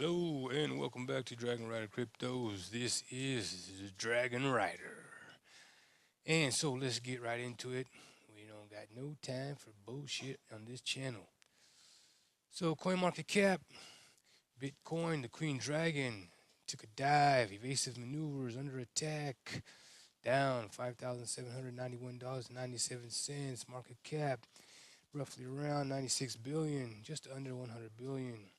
Hello and welcome back to Dragon Rider Cryptos. This is Dragon Rider. And so let's get right into it. We don't got no time for bullshit on this channel. So CoinMarketCap, Bitcoin, the Queen Dragon, took a dive, evasive maneuvers, under attack, down $5,791.97. Market cap roughly around 96 billion, just under 100 billion,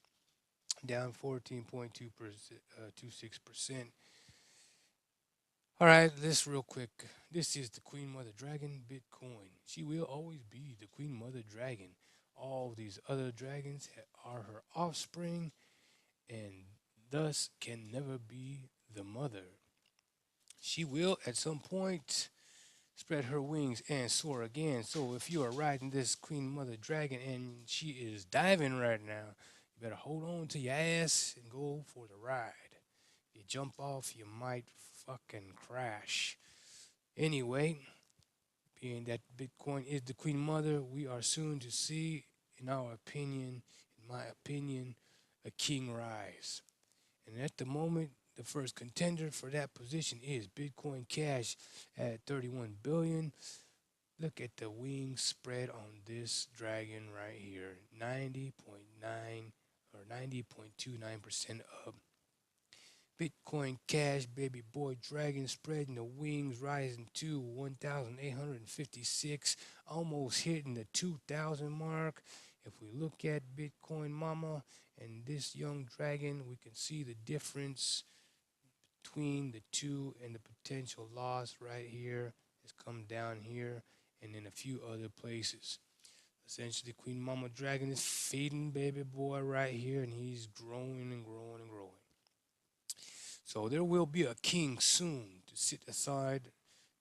down 14.26%. All right, this real quick. This is the Queen Mother Dragon Bitcoin. She will always be the Queen Mother Dragon. All these other dragons are her offspring and thus can never be the mother. She will at some point spread her wings and soar again. So if you are riding this Queen Mother Dragon and she is diving right now, you better hold on to your ass and go for the ride. If you jump off, you might fucking crash. Anyway, being that Bitcoin is the Queen Mother, we are soon to see, in my opinion, a king rise. And at the moment, the first contender for that position is Bitcoin Cash at 31 billion. Look at the wings spread on this dragon right here. 90.9 or 90.29% up. Bitcoin Cash, baby boy dragon, spreading the wings, rising to 1,856, almost hitting the 2,000 mark. If we look at Bitcoin Mama and this young dragon, we can see the difference between the two and the potential loss right here has come down here and in a few other places. Essentially, Queen Mama Dragon is feeding baby boy right here, and he's growing and growing and growing. So there will be a king soon to sit aside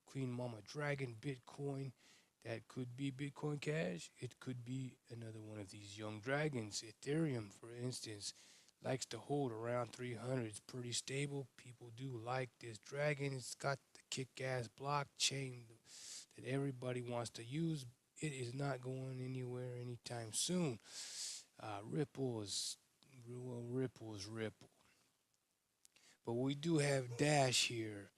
Queen Mama Dragon Bitcoin. That could be Bitcoin Cash. It could be another one of these young dragons. Ethereum, for instance, likes to hold around 300. It's pretty stable. People do like this dragon. It's got the kick-ass blockchain that everybody wants to use. It is not going anywhere anytime soon. Ripple is Ripple. But we do have Dash here,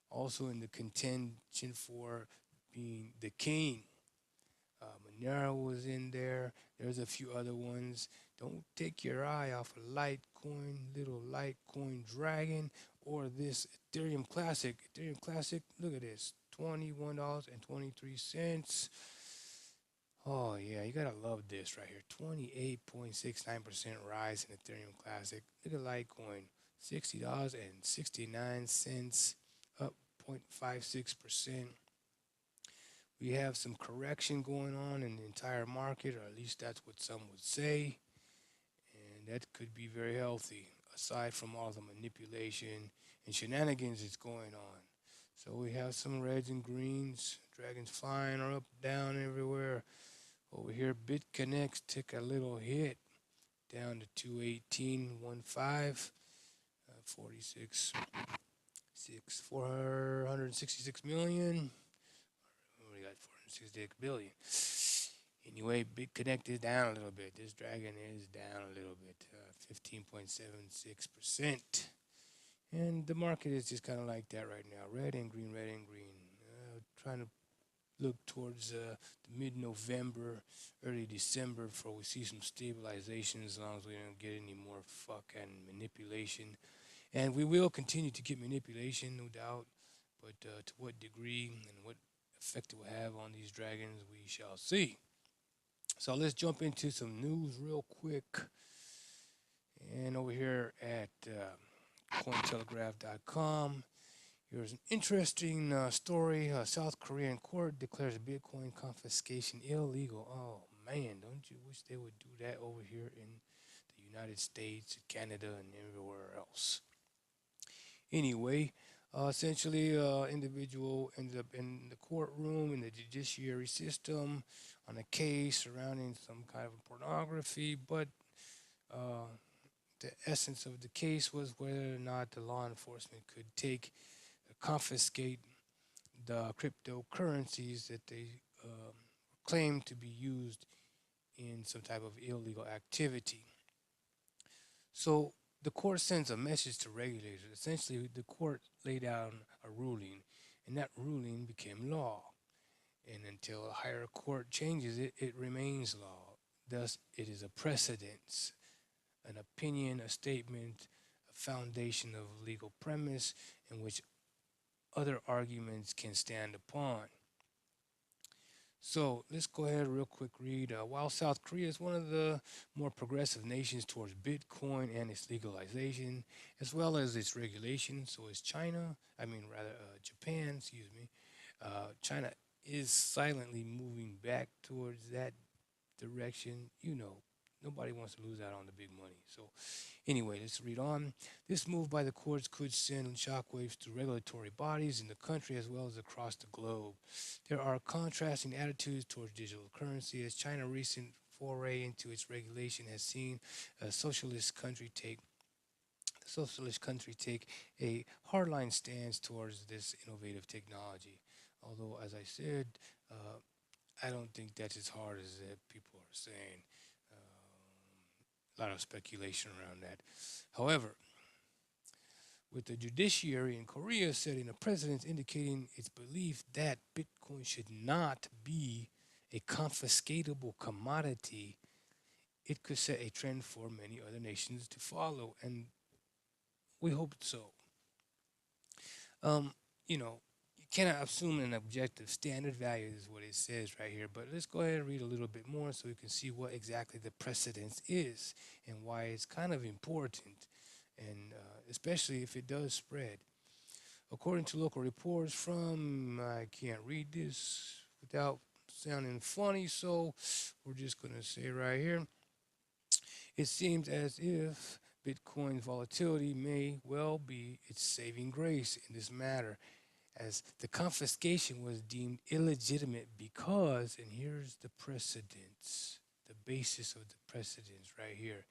also in the contention for being the king. Monero was in there. There's a few other ones. Don't take your eye off of Litecoin, little Litecoin Dragon, or this Ethereum Classic. Ethereum Classic, look at this, $21.23. Oh yeah, you gotta love this right here. 28.69% rise in Ethereum Classic. Look at Litecoin, $60.69, up 0.56%. We have some correction going on in the entire market, or at least that's what some would say, and that could be very healthy, aside from all the manipulation and shenanigans that's going on. So we have some reds and greens, dragons flying or up, down, everywhere. Over here, BitConnect took a little hit down to 218.15, 46, 466 million. We got 466 billion. Anyway, BitConnect is down a little bit. This dragon is down a little bit, 15.76%. And the market is just kind of like that right now. Red and green, red and green. Trying to look towards the mid-November, early December before we see some stabilization, as long as we don't get any more fucking manipulation. And we will continue to get manipulation, no doubt, but to what degree and what effect it will have on these dragons, we shall see. So let's jump into some news real quick. And over here at Cointelegraph.com, here's an interesting story. A South Korean court declares Bitcoin confiscation illegal. Oh man, don't you wish they would do that over here in the United States, Canada, and everywhere else? Anyway, essentially, individual ended up in the courtroom in the judiciary system on a case surrounding some kind of pornography, but uh, the essence of the case was whether or not the law enforcement could confiscate the cryptocurrencies that they claim to be used in some type of illegal activity. So the court sends a message to regulators. Essentially, the court laid down a ruling, and that ruling became law. And until a higher court changes it, it remains law. Thus, it is a precedence, an opinion, a statement, a foundation of legal premise in which other arguments can stand upon. So let's go ahead real quick read. While South Korea is one of the more progressive nations towards Bitcoin and its legalization, as well as its regulation, so is China. I mean, rather, Japan, excuse me. China is silently moving back towards that direction. Nobody wants to lose out on the big money. So anyway, let's read on. This move by the courts could send shockwaves to regulatory bodies in the country as well as across the globe. There are contrasting attitudes towards digital currency as China's recent foray into its regulation has seen a socialist country take a hardline stance towards this innovative technology. Although, as I said, uh, I don't think that's as hard as people are saying. A lot of speculation around that. However, with the judiciary in Korea setting a precedent indicating its belief that Bitcoin should not be a confiscatable commodity, it could set a trend for many other nations to follow, and we hope so. Um, you know, you cannot assume an objective standard value is what it says right here, but let's go ahead and read a little bit more so you can see what exactly the precedence is and why it's kind of important, and especially if it does spread. According to local reports from, I can't read this without sounding funny, so we're just going to say right here, it seems as if Bitcoin's volatility may well be its saving grace in this matter, as the confiscation was deemed illegitimate because, and here's the precedence, the basis of the precedence right here,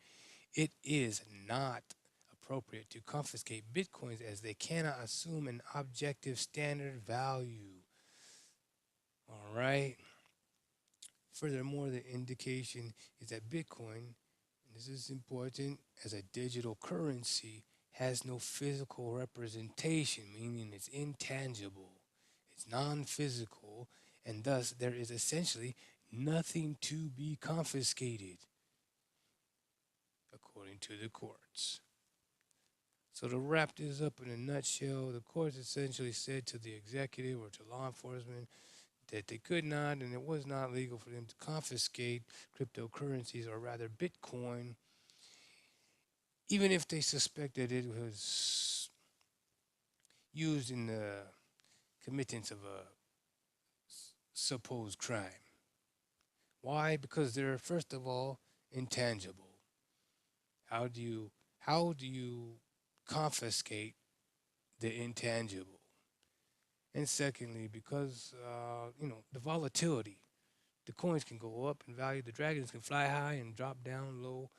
it is not appropriate to confiscate bitcoins as they cannot assume an objective standard value. All right. Furthermore, the indication is that Bitcoin, and this is important, as a digital currency has no physical representation, meaning it's intangible, it's non physical, and thus there is essentially nothing to be confiscated, according to the courts. So to wrap this up in a nutshell, the courts essentially said to the executive or to law enforcement that they could not and it was not legal for them to confiscate cryptocurrencies, or rather Bitcoin, even if they suspected it was used in the committance of a supposed crime. Why? Because they're first of all intangible. How do you confiscate the intangible? And secondly, because the volatility, the coins can go up in value, the dragons can fly high and drop down low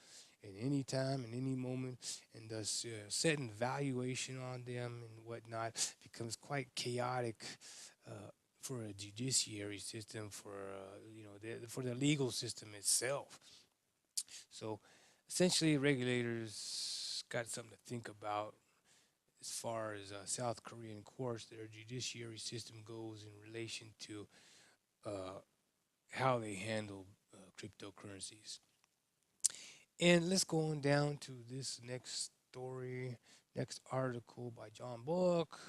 at any time, in any moment, and thus setting valuation on them and whatnot becomes quite chaotic for a judiciary system, for the legal system itself. So essentially, regulators got something to think about as far as South Korean courts, their judiciary system goes in relation to uh, how they handle cryptocurrencies. And let's go on down to this next story, next article by John Book.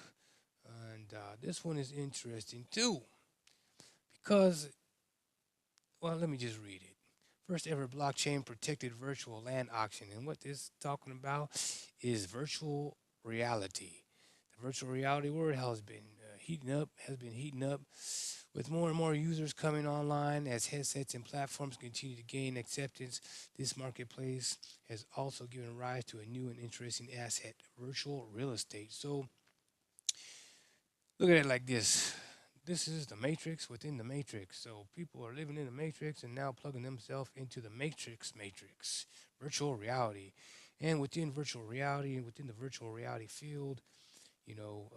And this one is interesting too, because, well, let me just read it. First ever blockchain protected virtual land auction. And what this is talking about is virtual reality. The virtual reality world has been heating up with more and more users coming online as headsets and platforms continue to gain acceptance. This marketplace has also given rise to a new and interesting asset, virtual real estate. So look at it like this. This is the matrix within the matrix. So people are living in the matrix and now plugging themselves into the matrix, virtual reality. And within virtual reality and within the virtual reality field, you know,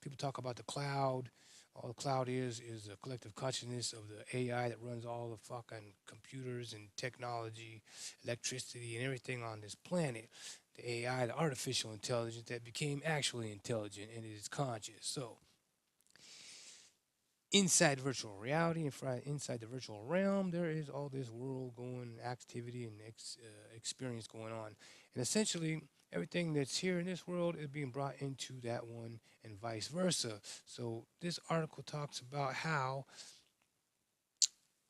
people talk about the cloud. All the cloud is a collective consciousness of the AI that runs all the fucking computers and technology, electricity, and everything on this planet. the AI, the artificial intelligence that became actually intelligent and is conscious. So inside virtual reality and inside the virtual realm, there is all this world going activity and experience going on. And essentially, everything that's here in this world is being brought into that one and vice versa. So this article talks about how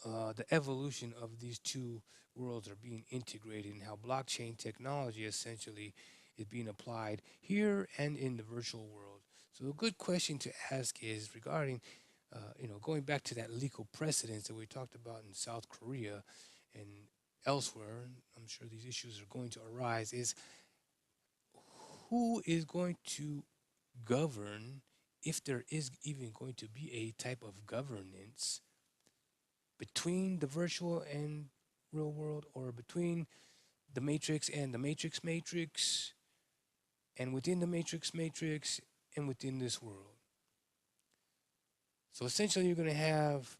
the evolution of these two worlds are being integrated and how blockchain technology essentially is being applied here and in the virtual world. So a good question to ask is regarding, going back to that legal precedence that we talked about in South Korea and elsewhere. And I'm sure these issues are going to arise. Is who is going to govern, if there is even going to be a type of governance between the virtual and real world, or between the matrix and the matrix, and within the matrix, and within this world. So essentially, you're going to have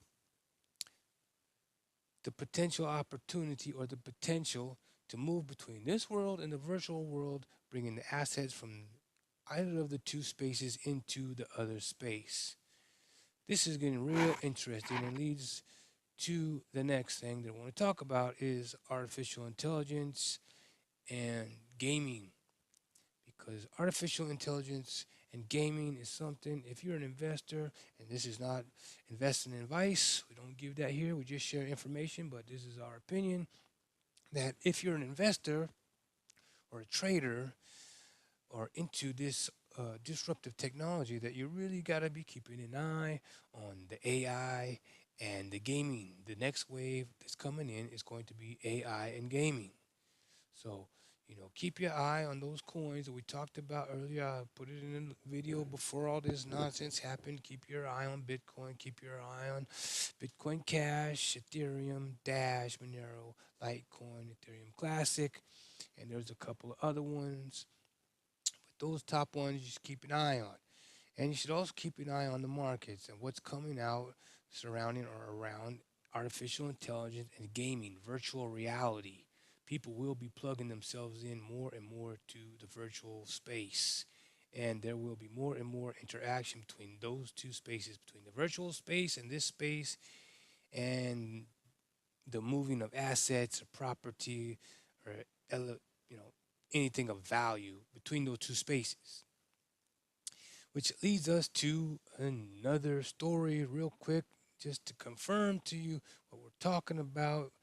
the potential opportunity or the potential to move between this world and the virtual world, bringing the assets from either of the two spaces into the other space. This is getting real interesting and leads to the next thing that I want to talk about is artificial intelligence and gaming, because artificial intelligence and gaming is something, if you're an investor, and this is not investing in advice, we don't give that here, we just share information, but this is our opinion, that if you're an investor or a trader or into this disruptive technology, that you really got to be keeping an eye on the AI and the gaming. The next wave that's coming in is going to be AI and gaming. So, keep your eye on those coins that we talked about earlier. I put it in the video before all this nonsense happened. Keep your eye on Bitcoin. Keep your eye on Bitcoin Cash, Ethereum, Dash, Monero, Litecoin, Ethereum Classic, and there's a couple of other ones. But those top ones, you should keep an eye on. And you should also keep an eye on the markets and what's coming out surrounding or around artificial intelligence and gaming, virtual reality. People will be plugging themselves in more and more to the virtual space. And there will be more and more interaction between those two spaces, between the virtual space and this space, and the moving of assets or property or you know anything of value between those two spaces. Which leads us to another story, real quick, just to confirm to you what we're talking about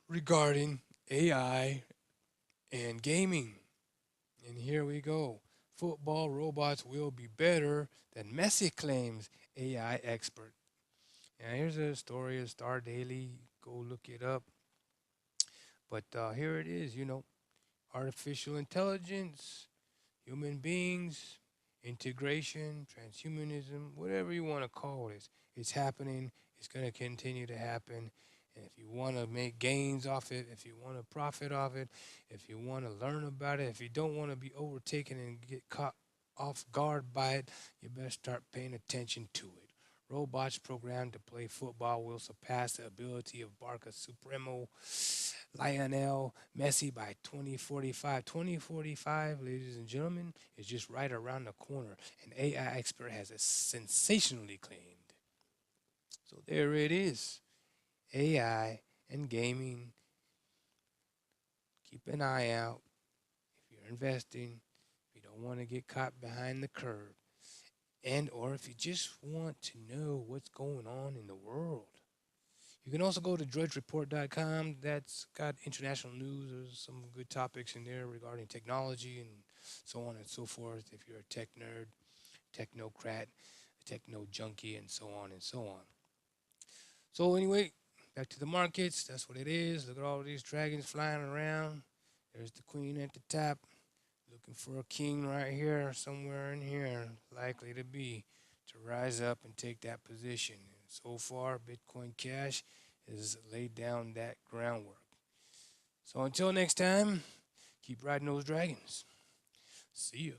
regarding AI and gaming. And here we go. Football robots will be better than Messi claims, AI expert. Now here's a story of Star Daily. Go look it up. But here it is. Artificial intelligence, human beings, integration, transhumanism, whatever you want to call it, it's happening. It's going to continue to happen. And if you want to make gains off it, if you want to profit off it, if you want to learn about it, if you don't want to be overtaken and get caught off guard by it, you better start paying attention to it. Robots programmed to play football will surpass the ability of Barca Supremo Lionel Messi by 2045. 2045, ladies and gentlemen, is just right around the corner. An AI expert has sensationally claimed. So there it is. AI and gaming. Keep an eye out if you're investing, if you don't want to get caught behind the curve, and or if you just want to know what's going on in the world. You can also go to drudgereport.com. That's got international news. There's some good topics in there regarding technology and so on and so forth. If you're a tech nerd, technocrat, a techno junkie, and so on and so on. So anyway, back to the markets. That's what it is. Look at all these dragons flying around. There's the queen at the top, looking for a king right here, somewhere in here, likely to be, to rise up and take that position. And so far, Bitcoin Cash has laid down that groundwork. So until next time, keep riding those dragons. See ya.